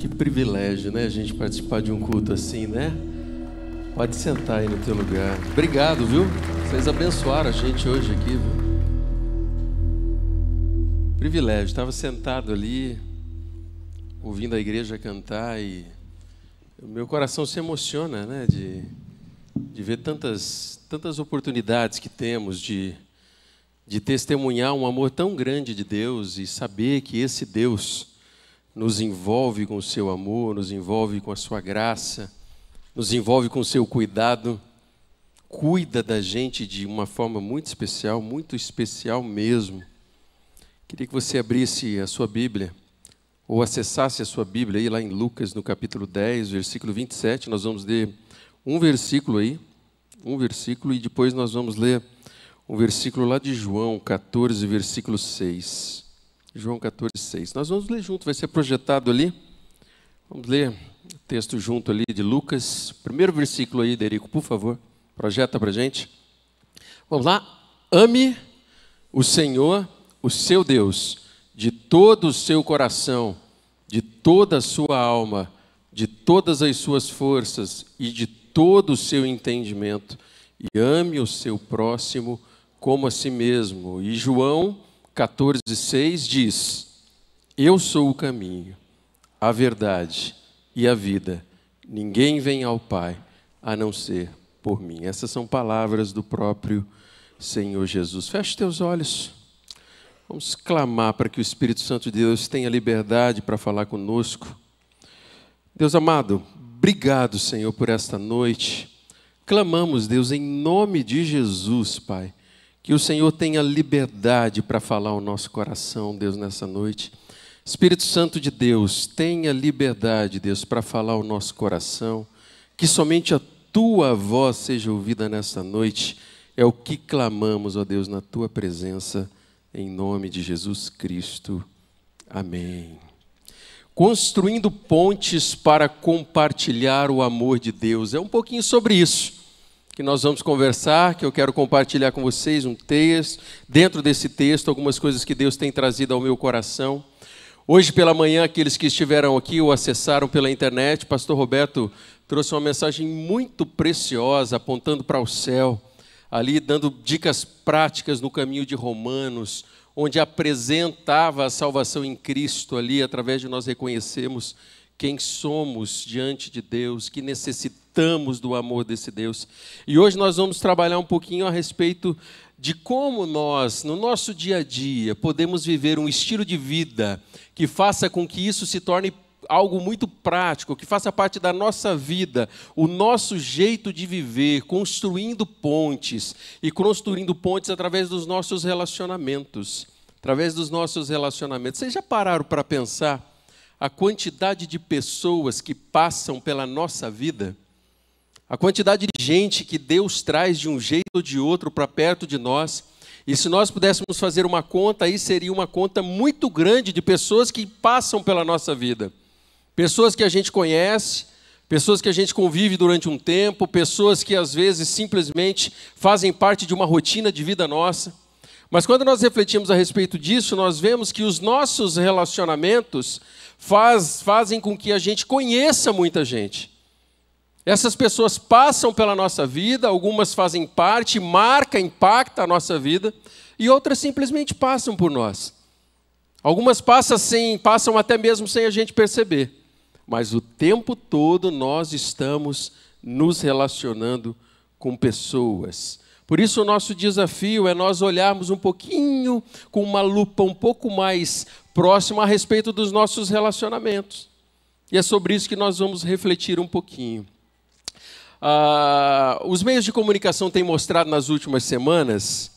Que privilégio, né? A gente participar de um culto assim, né? Pode sentar aí no teu lugar. Obrigado, viu? Vocês abençoaram a gente hoje aqui, viu? Privilégio. Estava sentado ali, ouvindo a igreja cantar e o meu coração se emociona, né? De ver tantas oportunidades que temos de testemunhar um amor tão grande de Deus e saber que esse Deus nos envolve com o seu amor, nos envolve com a sua graça, nos envolve com o seu cuidado, cuida da gente de uma forma muito especial mesmo. Queria que você abrisse a sua Bíblia, ou acessasse a sua Bíblia aí lá em Lucas, no capítulo 10, versículo 27. Nós vamos ler um versículo aí, e depois nós vamos ler um versículo lá de João 14, versículo 6. João 14, 6. Nós vamos ler junto, vai ser projetado ali. Vamos ler o texto junto ali de Lucas. Primeiro versículo aí, Derico, por favor. Projeta para a gente. Vamos lá. Ame o Senhor, o seu Deus, de todo o seu coração, de toda a sua alma, de todas as suas forças e de todo o seu entendimento. E ame o seu próximo como a si mesmo. E João 14,6 diz: eu sou o caminho, a verdade e a vida. Ninguém vem ao Pai a não ser por mim. Essas são palavras do próprio Senhor Jesus. Feche teus olhos. Vamos clamar para que o Espírito Santo de Deus tenha liberdade para falar conosco. Deus amado, obrigado, Senhor, por esta noite. Clamamos, Deus, em nome de Jesus, Pai, que o Senhor tenha liberdade para falar ao nosso coração, Deus, nessa noite. Espírito Santo de Deus, tenha liberdade, Deus, para falar ao nosso coração. Que somente a Tua voz seja ouvida nessa noite. É o que clamamos, ó Deus, na Tua presença, em nome de Jesus Cristo. Amém. Construindo pontes para compartilhar o amor de Deus. É um pouquinho sobre isso que nós vamos conversar, que eu quero compartilhar com vocês um texto, dentro desse texto, algumas coisas que Deus tem trazido ao meu coração. Hoje pela manhã, aqueles que estiveram aqui ou acessaram pela internet, pastor Roberto trouxe uma mensagem muito preciosa, apontando para o céu, ali dando dicas práticas no caminho de Romanos, onde apresentava a salvação em Cristo ali, através de nós reconhecermos quem somos diante de Deus, que necessitamos do amor desse Deus. E hoje nós vamos trabalhar um pouquinho a respeito de como nós, no nosso dia a dia, podemos viver um estilo de vida que faça com que isso se torne algo muito prático, que faça parte da nossa vida, o nosso jeito de viver, construindo pontes, e construindo pontes através dos nossos relacionamentos. Através dos nossos relacionamentos. Vocês já pararam para pensar a quantidade de pessoas que passam pela nossa vida? A quantidade de gente que Deus traz de um jeito ou de outro para perto de nós. E se nós pudéssemos fazer uma conta, aí seria uma conta muito grande de pessoas que passam pela nossa vida. Pessoas que a gente conhece, pessoas que a gente convive durante um tempo, pessoas que às vezes simplesmente fazem parte de uma rotina de vida nossa. Mas quando nós refletimos a respeito disso, nós vemos que os nossos relacionamentos fazem com que a gente conheça muita gente. Essas pessoas passam pela nossa vida, algumas fazem parte, impacta a nossa vida, e outras simplesmente passam por nós. Algumas passam até mesmo sem a gente perceber. Mas o tempo todo nós estamos nos relacionando com pessoas. Por isso o nosso desafio é nós olharmos um pouquinho, com uma lupa um pouco mais próxima a respeito dos nossos relacionamentos. E é sobre isso que nós vamos refletir um pouquinho. Os meios de comunicação têm mostrado nas últimas semanas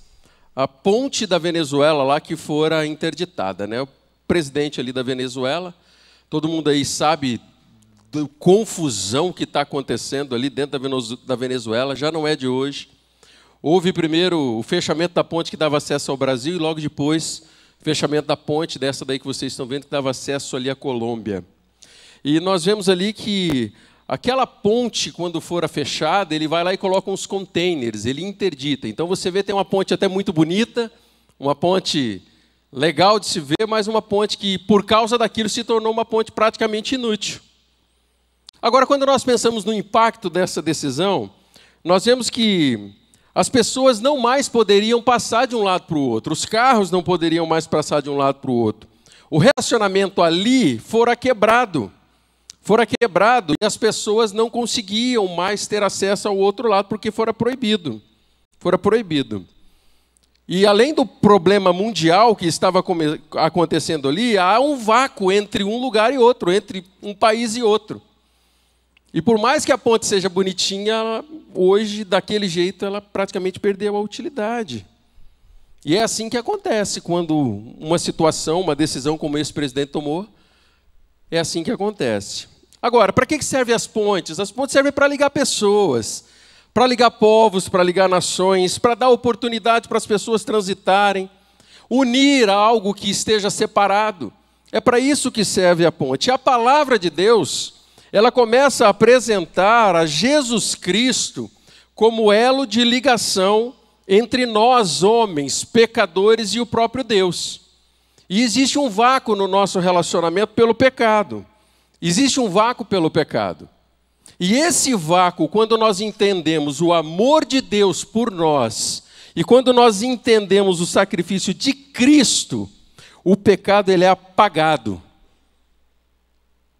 a ponte da Venezuela lá que fora interditada, né? O presidente ali da Venezuela, todo mundo aí sabe da confusão que está acontecendo ali dentro da Venezuela, já não é de hoje. Houve primeiro o fechamento da ponte que dava acesso ao Brasil e logo depois o fechamento da ponte, dessa daí que vocês estão vendo, que dava acesso ali à Colômbia. E nós vemos ali que aquela ponte, quando for fechada, ele vai lá e coloca uns containers, ele interdita. Então você vê, tem uma ponte até muito bonita, uma ponte legal de se ver, mas uma ponte que, por causa daquilo, se tornou uma ponte praticamente inútil. Agora, quando nós pensamos no impacto dessa decisão, nós vemos que as pessoas não mais poderiam passar de um lado para o outro, os carros não poderiam mais passar de um lado para o outro. O relacionamento ali fora quebrado e as pessoas não conseguiam mais ter acesso ao outro lado porque fora proibido. E além do problema mundial que estava acontecendo ali, há um vácuo entre um lugar e outro, entre um país e outro. E por mais que a ponte seja bonitinha, hoje, daquele jeito, ela praticamente perdeu a utilidade. E é assim que acontece quando uma situação, uma decisão como esse presidente tomou, é assim que acontece. Agora, para que servem as pontes? As pontes servem para ligar pessoas, para ligar povos, para ligar nações, para dar oportunidade para as pessoas transitarem, unir algo que esteja separado. É para isso que serve a ponte. E a palavra de Deus, ela começa a apresentar a Jesus Cristo como elo de ligação entre nós, homens, pecadores, e o próprio Deus. E existe um vácuo no nosso relacionamento pelo pecado. Existe um vácuo pelo pecado. E esse vácuo, quando nós entendemos o amor de Deus por nós, e quando nós entendemos o sacrifício de Cristo, o pecado ele é apagado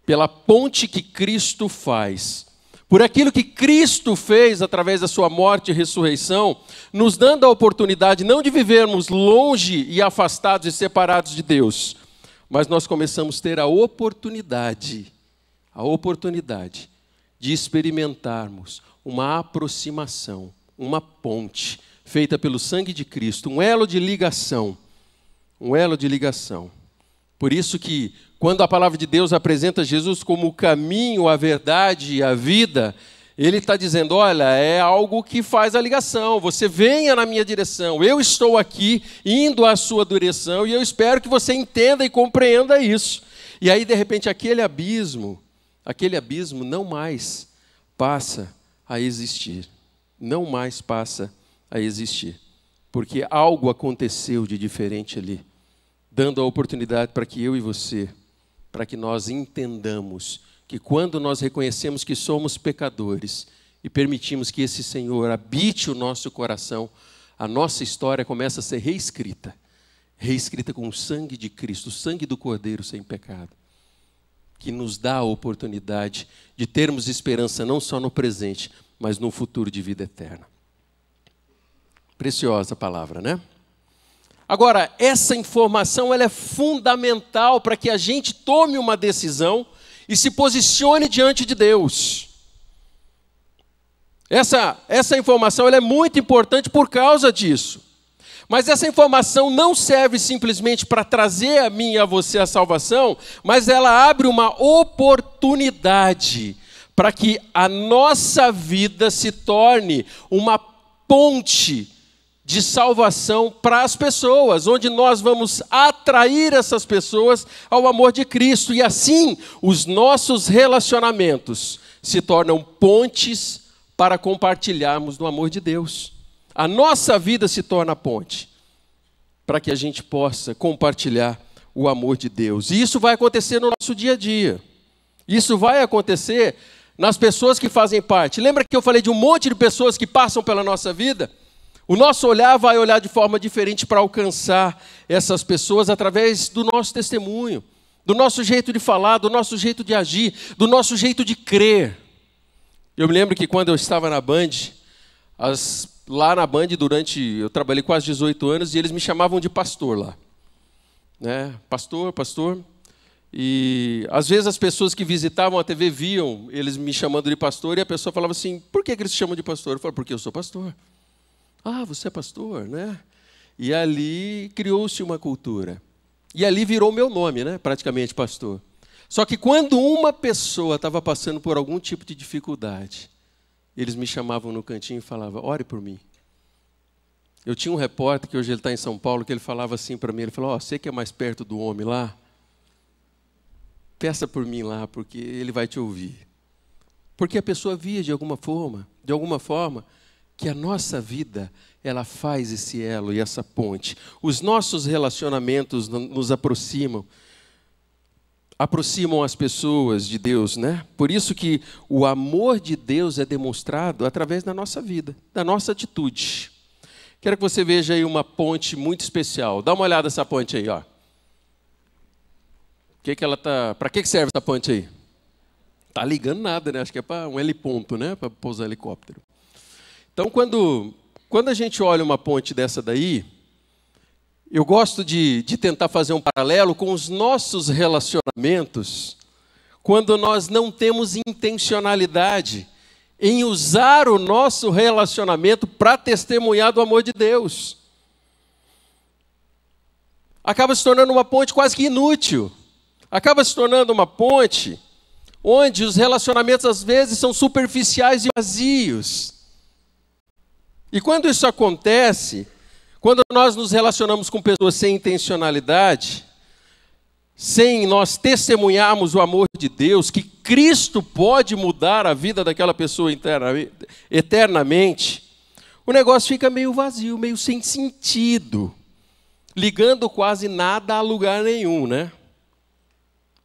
pela ponte que Cristo faz. Por aquilo que Cristo fez através da sua morte e ressurreição, nos dando a oportunidade não de vivermos longe e afastados e separados de Deus, mas nós começamos a ter a oportunidade de experimentarmos uma aproximação, uma ponte feita pelo sangue de Cristo, um elo de ligação. Por isso que, quando a palavra de Deus apresenta Jesus como o caminho, a verdade e a vida, ele está dizendo, olha, é algo que faz a ligação, você venha na minha direção, eu estou aqui indo à sua direção e eu espero que você entenda e compreenda isso. E aí, de repente, aquele abismo não mais passa a existir. Não mais passa a existir. Porque algo aconteceu de diferente ali, dando a oportunidade para que eu e você, para que nós entendamos que quando nós reconhecemos que somos pecadores e permitimos que esse Senhor habite o nosso coração, a nossa história começa a ser reescrita com o sangue de Cristo, o sangue do Cordeiro sem pecado, que nos dá a oportunidade de termos esperança não só no presente, mas no futuro de vida eterna. Preciosa palavra, né? Agora, essa informação ela é fundamental para que a gente tome uma decisão e se posicione diante de Deus. Essa informação ela é muito importante por causa disso. Mas essa informação não serve simplesmente para trazer a mim e a você a salvação, mas ela abre uma oportunidade para que a nossa vida se torne uma ponte de salvação para as pessoas, onde nós vamos atrair essas pessoas ao amor de Cristo. E assim, os nossos relacionamentos se tornam pontes para compartilharmos do amor de Deus. A nossa vida se torna ponte para que a gente possa compartilhar o amor de Deus. E isso vai acontecer no nosso dia a dia. Isso vai acontecer nas pessoas que fazem parte. Lembra que eu falei de um monte de pessoas que passam pela nossa vida? O nosso olhar vai olhar de forma diferente para alcançar essas pessoas através do nosso testemunho, do nosso jeito de falar, do nosso jeito de agir, do nosso jeito de crer. Eu me lembro que quando eu estava na Band, lá na Band, eu trabalhei quase 18 anos e eles me chamavam de pastor lá. Né? Pastor. E às vezes as pessoas que visitavam a TV viam eles me chamando de pastor e a pessoa falava assim, por que eles se chamam de pastor? Eu falava, porque eu sou pastor. Ah, você é pastor, né? E ali criou-se uma cultura. E ali virou meu nome, né? Praticamente pastor. Só que quando uma pessoa estava passando por algum tipo de dificuldade, eles me chamavam no cantinho e falavam, ore por mim. Eu tinha um repórter, que hoje ele está em São Paulo, que ele falava assim para mim, ele falou, você que é mais perto do homem lá, peça por mim lá, porque ele vai te ouvir. Porque a pessoa via de alguma forma, que a nossa vida, ela faz esse elo e essa ponte. Os nossos relacionamentos nos aproximam as pessoas de Deus, né? Por isso que o amor de Deus é demonstrado através da nossa vida, da nossa atitude. Quero que você veja aí uma ponte muito especial. Dá uma olhada nessa ponte aí, ó. Para que serve essa ponte aí? Tá ligando nada, né? Acho que é para um heliponto, né? Para pousar helicóptero. Então, quando a gente olha uma ponte dessa daí, eu gosto de tentar fazer um paralelo com os nossos relacionamentos, quando nós não temos intencionalidade em usar o nosso relacionamento para testemunhar do amor de Deus. Acaba se tornando uma ponte quase que inútil. Acaba se tornando uma ponte onde os relacionamentos às vezes são superficiais e vazios. E quando isso acontece, quando nós nos relacionamos com pessoas sem intencionalidade, sem nós testemunharmos o amor de Deus, que Cristo pode mudar a vida daquela pessoa eternamente, o negócio fica meio vazio, meio sem sentido, ligando quase nada a lugar nenhum, né?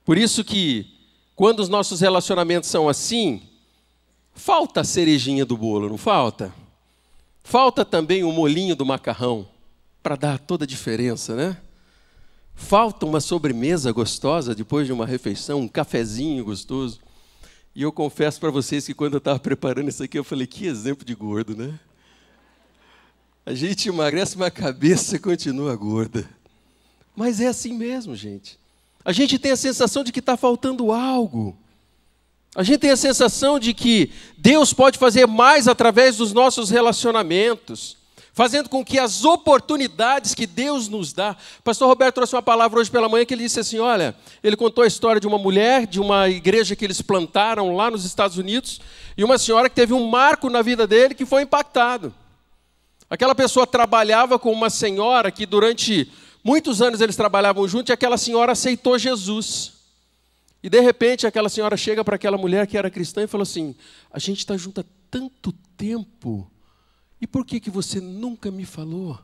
Por isso que, quando os nossos relacionamentos são assim, falta a cerejinha do bolo, não falta? Falta também o molinho do macarrão, para dar toda a diferença, né? Falta uma sobremesa gostosa depois de uma refeição, um cafezinho gostoso. E eu confesso para vocês que quando eu estava preparando isso aqui, eu falei, que exemplo de gordo, né? A gente emagrece, mas a cabeça continua gorda. Mas é assim mesmo, gente. A gente tem a sensação de que está faltando algo. A gente tem a sensação de que Deus pode fazer mais através dos nossos relacionamentos, fazendo com que as oportunidades que Deus nos dá... Pastor Roberto trouxe uma palavra hoje pela manhã que ele disse assim, olha, ele contou a história de uma mulher, de uma igreja que eles plantaram lá nos Estados Unidos, e uma senhora que teve um marco na vida dele que foi impactado. Aquela pessoa trabalhava com uma senhora que durante muitos anos eles trabalhavam juntos, e aquela senhora aceitou Jesus. E de repente aquela senhora chega para aquela mulher que era cristã e falou assim, a gente está junto há tanto tempo, e por que você nunca me falou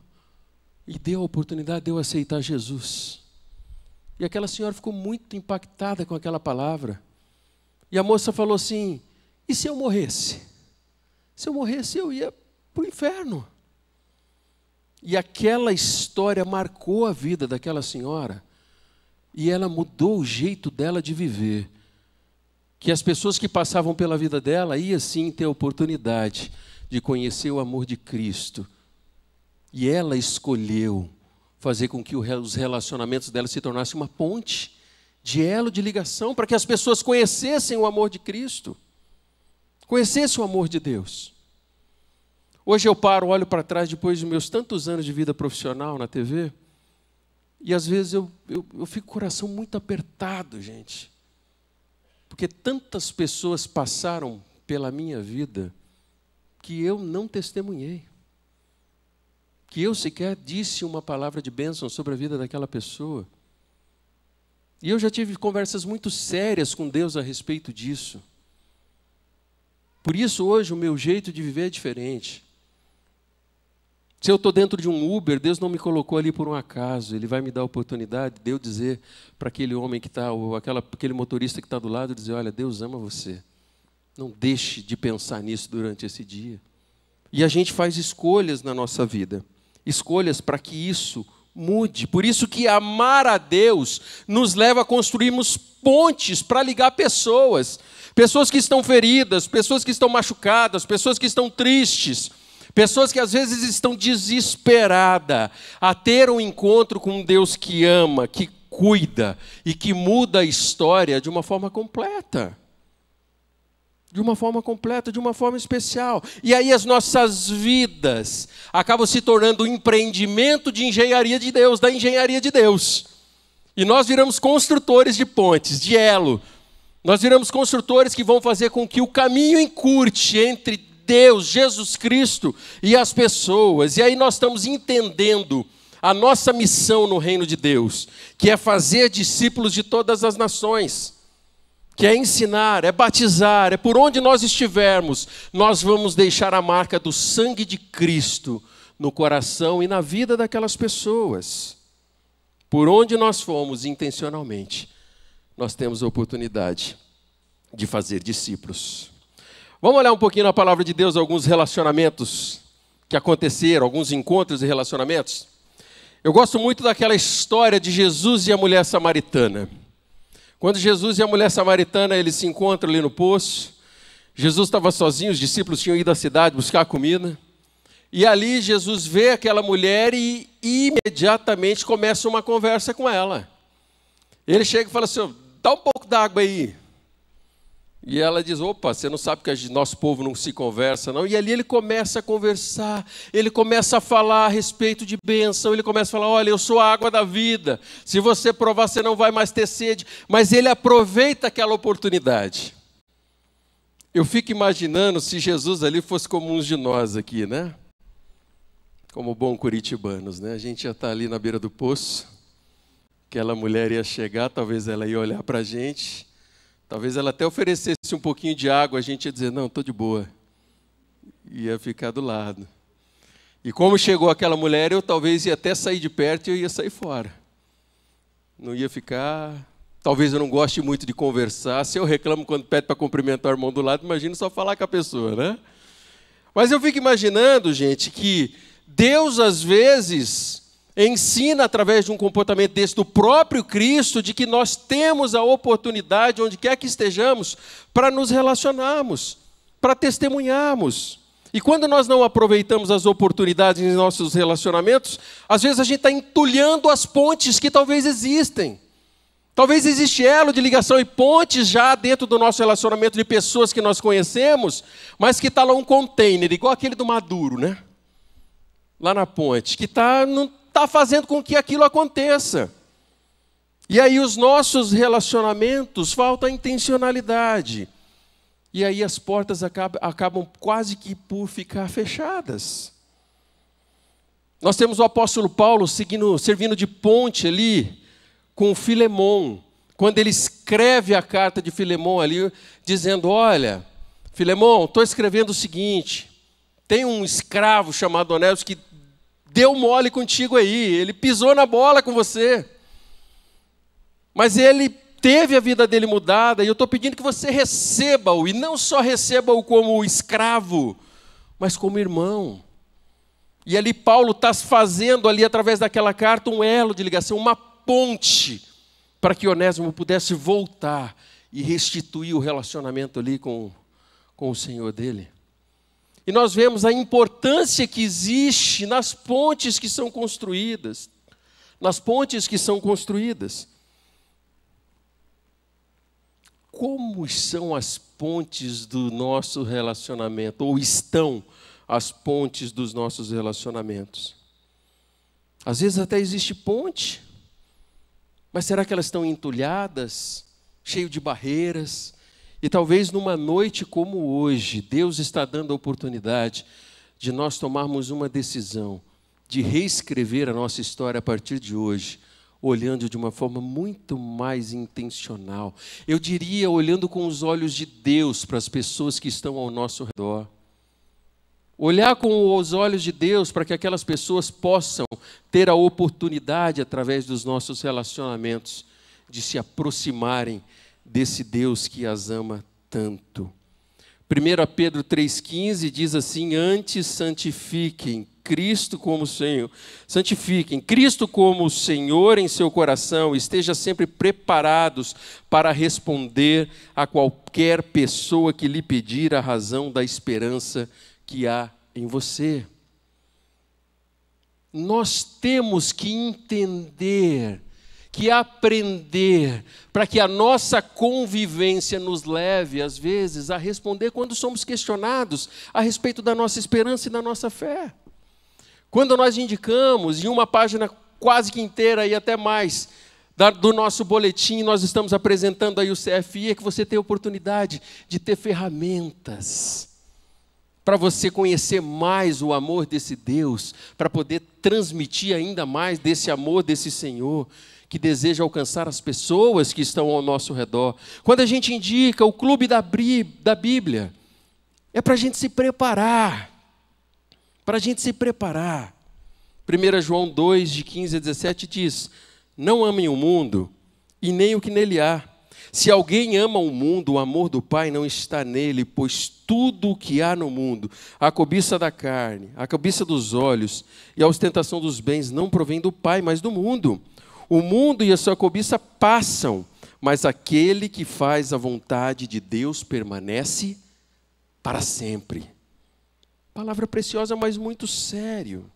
e deu a oportunidade de eu aceitar Jesus? E aquela senhora ficou muito impactada com aquela palavra. E a moça falou assim, e se eu morresse? Se eu morresse, eu ia para o inferno. E aquela história marcou a vida daquela senhora. E ela mudou o jeito dela de viver. Que as pessoas que passavam pela vida dela iam sim ter a oportunidade de conhecer o amor de Cristo. E ela escolheu fazer com que os relacionamentos dela se tornassem uma ponte de elo de ligação para que as pessoas conhecessem o amor de Cristo, conhecessem o amor de Deus. Hoje eu paro, olho para trás depois de meus tantos anos de vida profissional na TV, e às vezes eu fico com o coração muito apertado, gente, porque tantas pessoas passaram pela minha vida que eu não testemunhei, que eu sequer disse uma palavra de bênção sobre a vida daquela pessoa. E eu já tive conversas muito sérias com Deus a respeito disso. Por isso hoje o meu jeito de viver é diferente. Se eu estou dentro de um Uber, Deus não me colocou ali por um acaso. Ele vai me dar a oportunidade de eu dizer para aquele homem que está, ou aquele motorista que está do lado, dizer, olha, Deus ama você. Não deixe de pensar nisso durante esse dia. E a gente faz escolhas na nossa vida. Escolhas para que isso mude. Por isso que amar a Deus nos leva a construirmos pontes para ligar pessoas. Pessoas que estão feridas, pessoas que estão machucadas, pessoas que estão tristes. Pessoas que às vezes estão desesperadas a ter um encontro com um Deus que ama, que cuida e que muda a história de uma forma completa. De uma forma completa, de uma forma especial. E aí as nossas vidas acabam se tornando um empreendimento de engenharia de Deus, da engenharia de Deus. E nós viramos construtores de pontes, de elo. Nós viramos construtores que vão fazer com que o caminho encurte entre Deus, Jesus Cristo e as pessoas. E aí nós estamos entendendo a nossa missão no reino de Deus, que é fazer discípulos de todas as nações. que é ensinar, é batizar, é por onde nós estivermos, nós vamos deixar a marca do sangue de Cristo no coração e na vida daquelas pessoas. Por onde nós fomos intencionalmente, nós temos a oportunidade de fazer discípulos. Vamos olhar um pouquinho na palavra de Deus, alguns relacionamentos que aconteceram, alguns encontros e relacionamentos. Eu gosto muito daquela história de Jesus e a mulher samaritana. Quando Jesus e a mulher samaritana, eles se encontram ali no poço, Jesus estava sozinho, os discípulos tinham ido à cidade buscar comida, e ali Jesus vê aquela mulher e imediatamente começa uma conversa com ela. Ele chega e fala assim: dá um pouco d'água aí. E ela diz: opa, você não sabe que nosso povo não se conversa, não? E ali ele começa a conversar, ele começa a falar a respeito de bênção, ele começa a falar: olha, eu sou a água da vida, se você provar, você não vai mais ter sede. Mas ele aproveita aquela oportunidade. Eu fico imaginando se Jesus ali fosse como uns de nós aqui, né? Como bom curitibanos, né? A gente já está ali na beira do poço, aquela mulher ia chegar, talvez ela ia olhar para a gente, talvez ela até oferecesse um pouquinho de água, a gente ia dizer: não, estou de boa. Ia ficar do lado. E como chegou aquela mulher, eu talvez ia até sair de perto e eu ia sair fora. Não ia ficar... Talvez eu não goste muito de conversar. Se eu reclamo quando pede para cumprimentar o irmão do lado, imagina só falar com a pessoa, né? Mas eu fico imaginando, gente, que Deus, às vezes, ensina através de um comportamento desse do próprio Cristo, de que nós temos a oportunidade, onde quer que estejamos, para nos relacionarmos, para testemunharmos. E quando nós não aproveitamos as oportunidades em nossos relacionamentos, às vezes a gente está entulhando as pontes que talvez existem. Talvez existe elo de ligação e pontes já dentro do nosso relacionamento de pessoas que nós conhecemos, mas que está lá um container, igual aquele do Maduro, né? Lá na ponte, que não está fazendo com que aquilo aconteça. E aí os nossos relacionamentos, falta intencionalidade. E aí as portas acabam quase que por ficar fechadas. Nós temos o apóstolo Paulo servindo de ponte ali com Filemon, quando ele escreve a carta de Filemon ali, dizendo: olha, Filemon, estou escrevendo o seguinte, tem um escravo chamado Onésimo que deu mole contigo aí, ele pisou na bola com você, mas ele teve a vida dele mudada, e eu estou pedindo que você receba-o, e não só receba-o como escravo, mas como irmão. E ali Paulo está fazendo ali, através daquela carta, um elo de ligação, uma ponte, para que Onésimo pudesse voltar e restituir o relacionamento ali com o Senhor dele. E nós vemos a importância que existe nas pontes que são construídas. Nas pontes que são construídas. Como são as pontes do nosso relacionamento? Ou estão as pontes dos nossos relacionamentos? Às vezes até existe ponte, mas será que elas estão entulhadas, cheio de barreiras? E talvez numa noite como hoje, Deus está dando a oportunidade de nós tomarmos uma decisão, de reescrever a nossa história a partir de hoje, olhando de uma forma muito mais intencional. Eu diria, olhando com os olhos de Deus para as pessoas que estão ao nosso redor. Olhar com os olhos de Deus para que aquelas pessoas possam ter a oportunidade, através dos nossos relacionamentos, de se aproximarem desse Deus que as ama tanto. 1 Pedro 3,15 diz assim: antes santifiquem Cristo como Senhor. Santifiquem Cristo como Senhor em seu coração, esteja sempre preparados para responder a qualquer pessoa que lhe pedir a razão da esperança que há em você. Nós temos que entender, que aprender, para que a nossa convivência nos leve, às vezes, a responder quando somos questionados a respeito da nossa esperança e da nossa fé. Quando nós indicamos, em uma página quase que inteira e até mais, do nosso boletim, nós estamos apresentando aí o CFI, é que você tem a oportunidade de ter ferramentas para você conhecer mais o amor desse Deus, para poder transmitir ainda mais desse amor desse Senhor, que deseja alcançar as pessoas que estão ao nosso redor. Quando a gente indica o clube da Bíblia, é para a gente se preparar. Para a gente se preparar. 1 João 2, de 15 a 17 diz: não amem o mundo e nem o que nele há. Se alguém ama o mundo, o amor do Pai não está nele, pois tudo o que há no mundo, a cobiça da carne, a cobiça dos olhos e a ostentação dos bens não provém do Pai, mas do mundo. O mundo e a sua cobiça passam, mas aquele que faz a vontade de Deus permanece para sempre. Palavra preciosa, mas muito sério.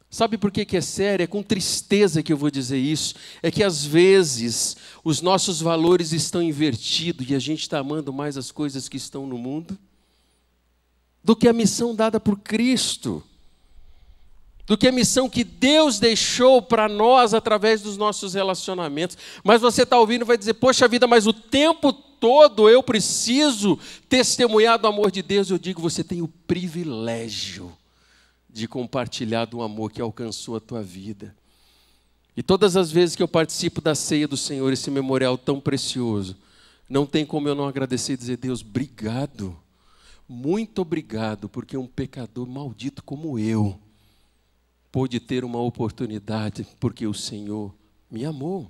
Sabe por que é sério? É com tristeza que eu vou dizer isso. É que às vezes os nossos valores estão invertidos e a gente está amando mais as coisas que estão no mundo do que a missão dada por Cristo, do que a missão que Deus deixou para nós através dos nossos relacionamentos. Mas você está ouvindo e vai dizer: poxa vida, mas o tempo todo eu preciso testemunhar do amor de Deus. Eu digo: você tem o privilégio de compartilhar do amor que alcançou a tua vida. E todas as vezes que eu participo da ceia do Senhor, esse memorial tão precioso, não tem como eu não agradecer e dizer: Deus, obrigado, muito obrigado, porque um pecador maldito como eu pôde ter uma oportunidade, porque o Senhor me amou.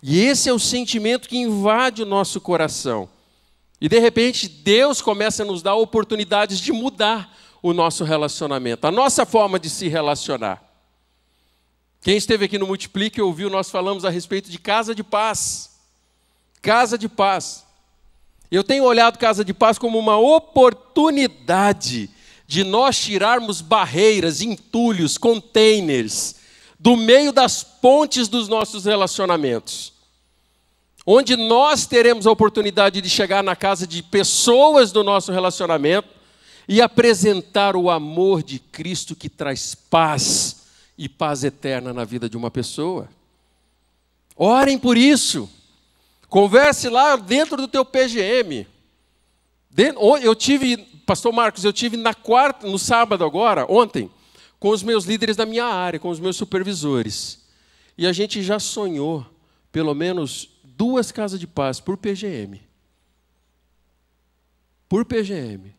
E esse é o sentimento que invade o nosso coração. E de repente Deus começa a nos dar oportunidades de mudar o nosso relacionamento, a nossa forma de se relacionar. Quem esteve aqui no Multiplique ouviu, nós falamos a respeito de casa de paz. Casa de paz. Eu tenho olhado casa de paz como uma oportunidade de nós tirarmos barreiras, entulhos, containers, do meio das pontes dos nossos relacionamentos. Onde nós teremos a oportunidade de chegar na casa de pessoas do nosso relacionamento e apresentar o amor de Cristo que traz paz e paz eterna na vida de uma pessoa. Orem por isso. Converse lá dentro do teu PGM. Pastor Marcos, eu tive no sábado agora, ontem, com os meus líderes da minha área, com os meus supervisores. E a gente já sonhou pelo menos 2 casas de paz por PGM. Por PGM.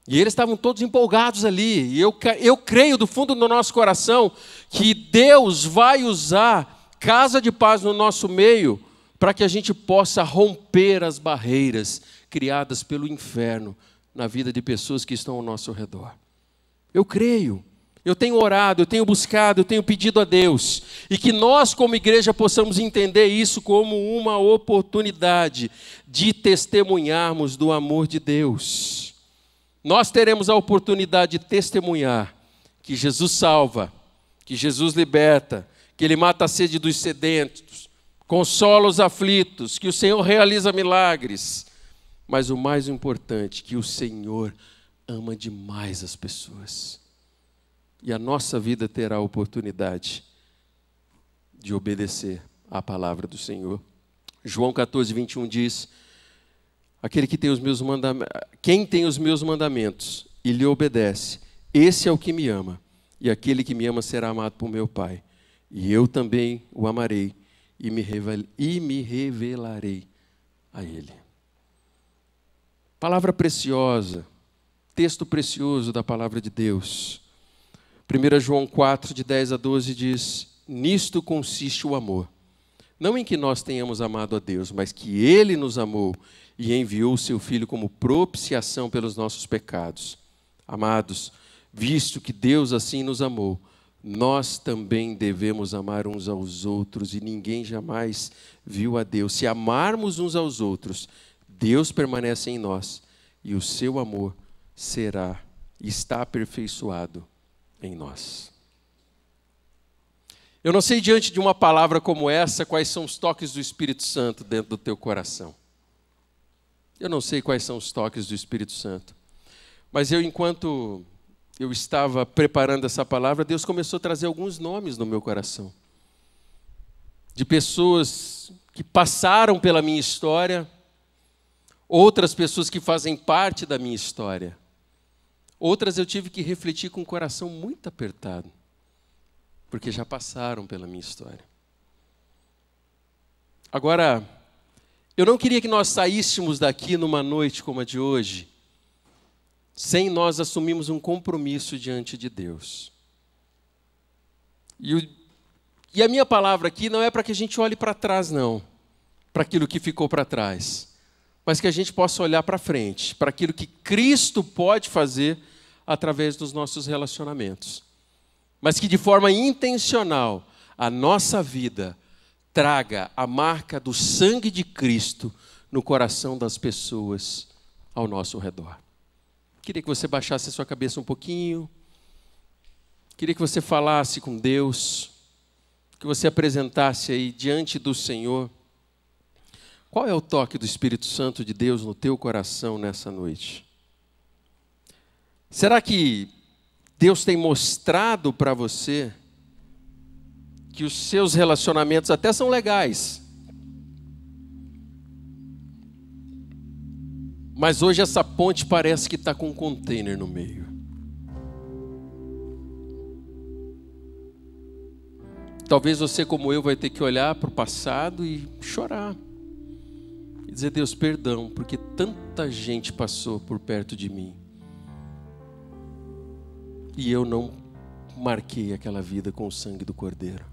E eles estavam todos empolgados ali. E eu creio do fundo do nosso coração que Deus vai usar casa de paz no nosso meio para que a gente possa romper as barreiras criadas pelo inferno na vida de pessoas que estão ao nosso redor. Eu creio. Eu tenho orado, eu tenho buscado, eu tenho pedido a Deus. E que nós, como igreja, possamos entender isso como uma oportunidade de testemunharmos do amor de Deus. Nós teremos a oportunidade de testemunhar que Jesus salva, que Jesus liberta, que Ele mata a sede dos sedentos, consola os aflitos, que o Senhor realiza milagres. Mas o mais importante, que o Senhor ama demais as pessoas. E a nossa vida terá a oportunidade de obedecer à palavra do Senhor. João 14, 21 diz: aquele que tem os meus mandamentos, quem tem os meus mandamentos e lhe obedece, esse é o que me ama. E aquele que me ama será amado por meu Pai. E eu também o amarei e me revelarei a Ele. Palavra preciosa, texto precioso da palavra de Deus. 1 João 4, de 10 a 12 diz: nisto consiste o amor. Não em que nós tenhamos amado a Deus, mas que Ele nos amou e enviou o seu Filho como propiciação pelos nossos pecados. Amados, visto que Deus assim nos amou, nós também devemos amar uns aos outros, e ninguém jamais viu a Deus. Se amarmos uns aos outros, Deus permanece em nós, e o seu amor está aperfeiçoado em nós. Eu não sei, diante de uma palavra como essa, quais são os toques do Espírito Santo dentro do teu coração. Eu não sei quais são os toques do Espírito Santo. Mas enquanto eu estava preparando essa palavra, Deus começou a trazer alguns nomes no meu coração. De pessoas que passaram pela minha história, outras pessoas que fazem parte da minha história. Outras eu tive que refletir com o coração muito apertado, porque já passaram pela minha história. Agora, eu não queria que nós saíssemos daqui numa noite como a de hoje, sem nós assumirmos um compromisso diante de Deus. E a minha palavra aqui não é para que a gente olhe para trás, não, para aquilo que ficou para trás, mas que a gente possa olhar para frente, para aquilo que Cristo pode fazer através dos nossos relacionamentos. Mas que de forma intencional a nossa vida traga a marca do sangue de Cristo no coração das pessoas ao nosso redor. Queria que você baixasse a sua cabeça um pouquinho. Queria que você falasse com Deus, que você apresentasse aí diante do Senhor. Qual é o toque do Espírito Santo de Deus no teu coração nessa noite? Será que Deus tem mostrado para você que os seus relacionamentos até são legais, mas hoje essa ponte parece que está com um container no meio? Talvez você, como eu, vai ter que olhar para o passado e chorar. E dizer, Deus, perdão, porque tanta gente passou por perto de mim. E eu não marquei aquela vida com o sangue do Cordeiro.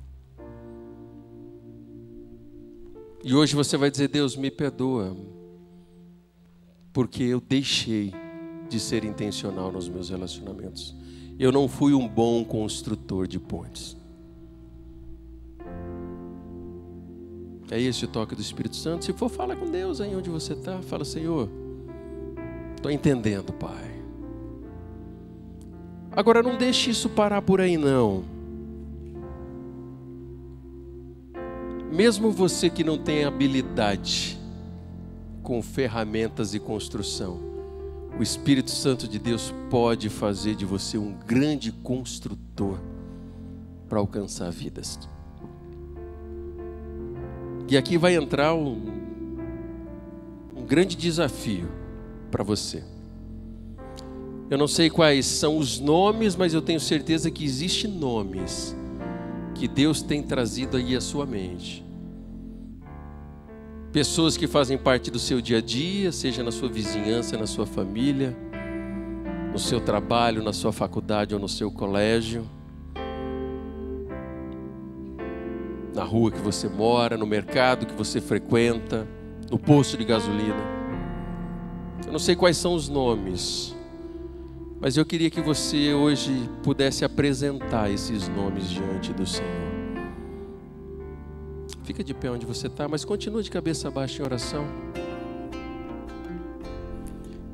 E hoje você vai dizer, Deus, me perdoa, porque eu deixei de ser intencional nos meus relacionamentos. Eu não fui um bom construtor de pontes. É esse o toque do Espírito Santo? Se for, fala com Deus aí onde você está. Fala, Senhor, estou entendendo, Pai. Agora não deixe isso parar por aí, não. Mesmo você que não tem habilidade com ferramentas e construção, o Espírito Santo de Deus pode fazer de você um grande construtor para alcançar vidas. E aqui vai entrar um grande desafio para você. Eu não sei quais são os nomes, mas eu tenho certeza que existem nomes que Deus tem trazido aí à sua mente. Pessoas que fazem parte do seu dia a dia, seja na sua vizinhança, na sua família, no seu trabalho, na sua faculdade ou no seu colégio, na rua que você mora, no mercado que você frequenta, no posto de gasolina. Eu não sei quais são os nomes, mas eu queria que você hoje pudesse apresentar esses nomes diante do Senhor. Fica de pé onde você está, mas continua de cabeça baixa em oração.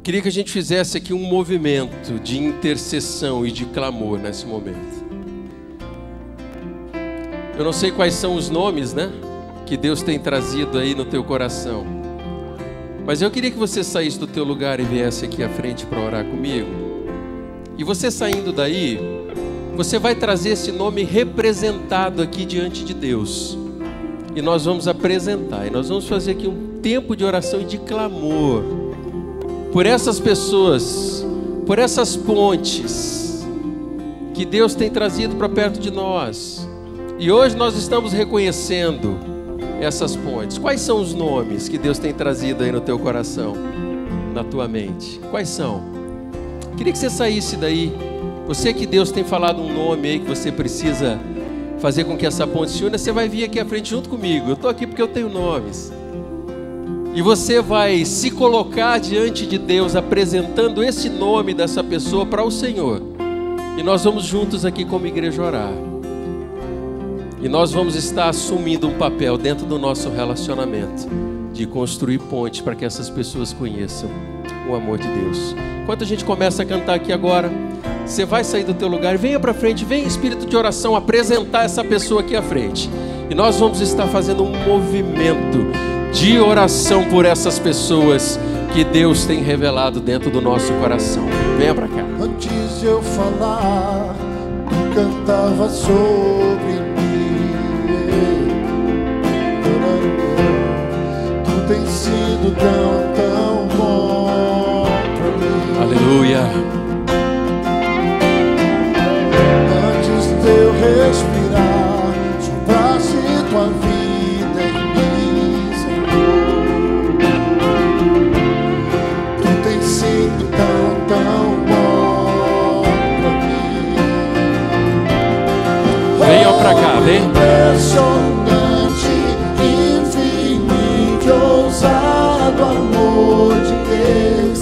Queria que a gente fizesse aqui um movimento de intercessão e de clamor nesse momento. Eu não sei quais são os nomes, né, que Deus tem trazido aí no teu coração, mas eu queria que você saísse do teu lugar e viesse aqui à frente para orar comigo. E você saindo daí, você vai trazer esse nome representado aqui diante de Deus. E nós vamos apresentar, e nós vamos fazer aqui um tempo de oração e de clamor por essas pessoas, por essas pontes que Deus tem trazido para perto de nós. E hoje nós estamos reconhecendo essas pontes. Quais são os nomes que Deus tem trazido aí no teu coração, na tua mente? Quais são? Queria que você saísse daí. Você que Deus tem falado um nome aí que você precisa fazer com que essa ponte se una, você vai vir aqui à frente junto comigo. Eu estou aqui porque eu tenho nomes. E você vai se colocar diante de Deus apresentando esse nome dessa pessoa para o Senhor. E nós vamos juntos aqui como igreja orar. E nós vamos estar assumindo um papel dentro do nosso relacionamento de construir ponte para que essas pessoas conheçam o amor de Deus. Enquanto a gente começa a cantar aqui agora, você vai sair do teu lugar, venha para frente, vem em espírito de oração apresentar essa pessoa aqui à frente. E nós vamos estar fazendo um movimento de oração por essas pessoas que Deus tem revelado dentro do nosso coração. Venha para cá. Antes de eu falar, tu cantava sobre mim. Tu tens sido tão bom pra mim. Aleluia. Antes de eu respirar, sopraste tua vida em mim. Impressionante, infinito, ousado amor de Deus.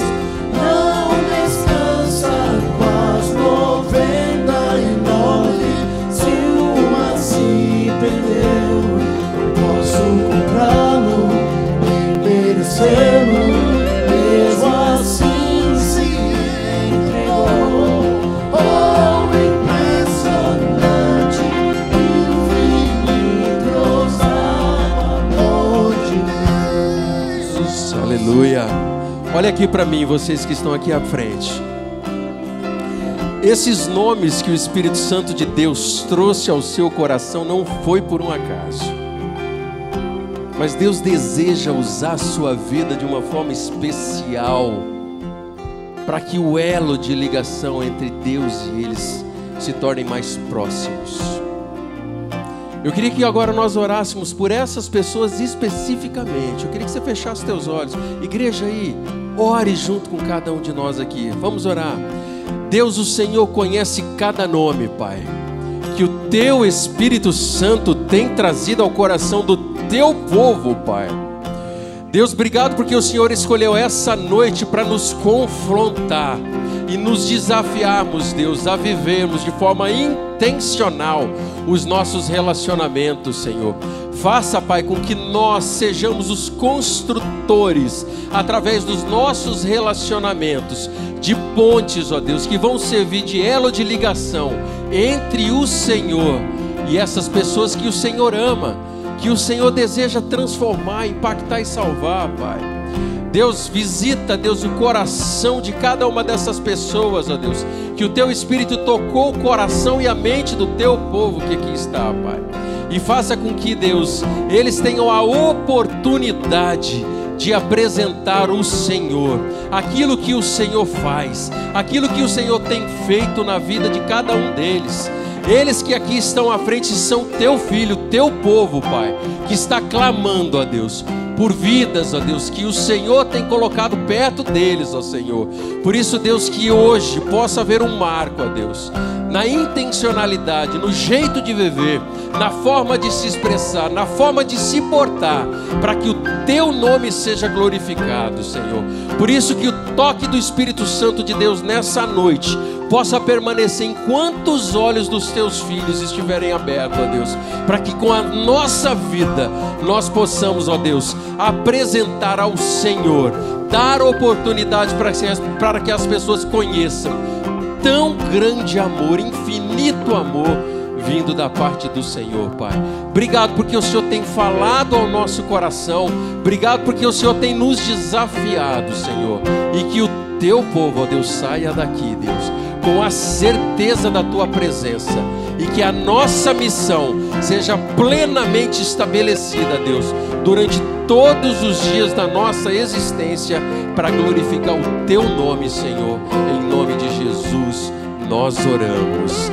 Não descansa com as 99. Se uma se perdeu, posso comprá-lo e merecê-lo. Mesmo assim se entregou. Oh, impressionante, infinito, ousado amor de Deus. Aleluia. Olha aqui para mim, vocês que estão aqui à frente. Esses nomes que o Espírito Santo de Deus trouxe ao seu coração não foi por um acaso. Mas Deus deseja usar a sua vida de uma forma especial, para que o elo de ligação entre Deus e eles se tornem mais próximos. Eu queria que agora nós orássemos por essas pessoas especificamente. Eu queria que você fechasse os teus olhos. Igreja aí, ore junto com cada um de nós aqui. Vamos orar. Deus, o Senhor conhece cada nome, Pai, que o Teu Espírito Santo tem trazido ao coração do Teu povo, Pai. Deus, obrigado porque o Senhor escolheu essa noite para nos confrontar e nos desafiarmos, Deus, a vivermos de forma intencional os nossos relacionamentos, Senhor. Faça, Pai, com que nós sejamos os construtores, através dos nossos relacionamentos, de pontes, ó Deus, que vão servir de elo de ligação entre o Senhor e essas pessoas que o Senhor ama, que o Senhor deseja transformar, impactar e salvar, Pai. Deus, visita, Deus, o coração de cada uma dessas pessoas, ó Deus, que o Teu Espírito tocou o coração e a mente do Teu povo que aqui está, Pai. E faça com que, Deus, eles tenham a oportunidade de apresentar o Senhor, aquilo que o Senhor faz, aquilo que o Senhor tem feito na vida de cada um deles. Eles que aqui estão à frente são Teu filho, Teu povo, Pai, que está clamando a Deus por vidas, ó Deus, que o Senhor tem colocado perto deles, ó Senhor. Por isso, Deus, que hoje possa haver um marco, ó Deus, na intencionalidade, no jeito de viver, na forma de se expressar, na forma de se portar, para que o Teu nome seja glorificado, Senhor. Por isso que o toque do Espírito Santo de Deus nessa noite possa permanecer enquanto os olhos dos Teus filhos estiverem abertos, ó Deus, para que com a nossa vida nós possamos, ó Deus, apresentar ao Senhor, dar oportunidade para que as pessoas conheçam tão grande amor, infinito amor vindo da parte do Senhor, Pai. Obrigado porque o Senhor tem falado ao nosso coração. Obrigado porque o Senhor tem nos desafiado, Senhor, e que o Teu povo, ó Deus, saia daqui, Deus, com a certeza da Tua presença, e que a nossa missão seja plenamente estabelecida, Deus, durante todos os dias da nossa existência, para glorificar o Teu nome, Senhor. Em nome de Jesus nós oramos.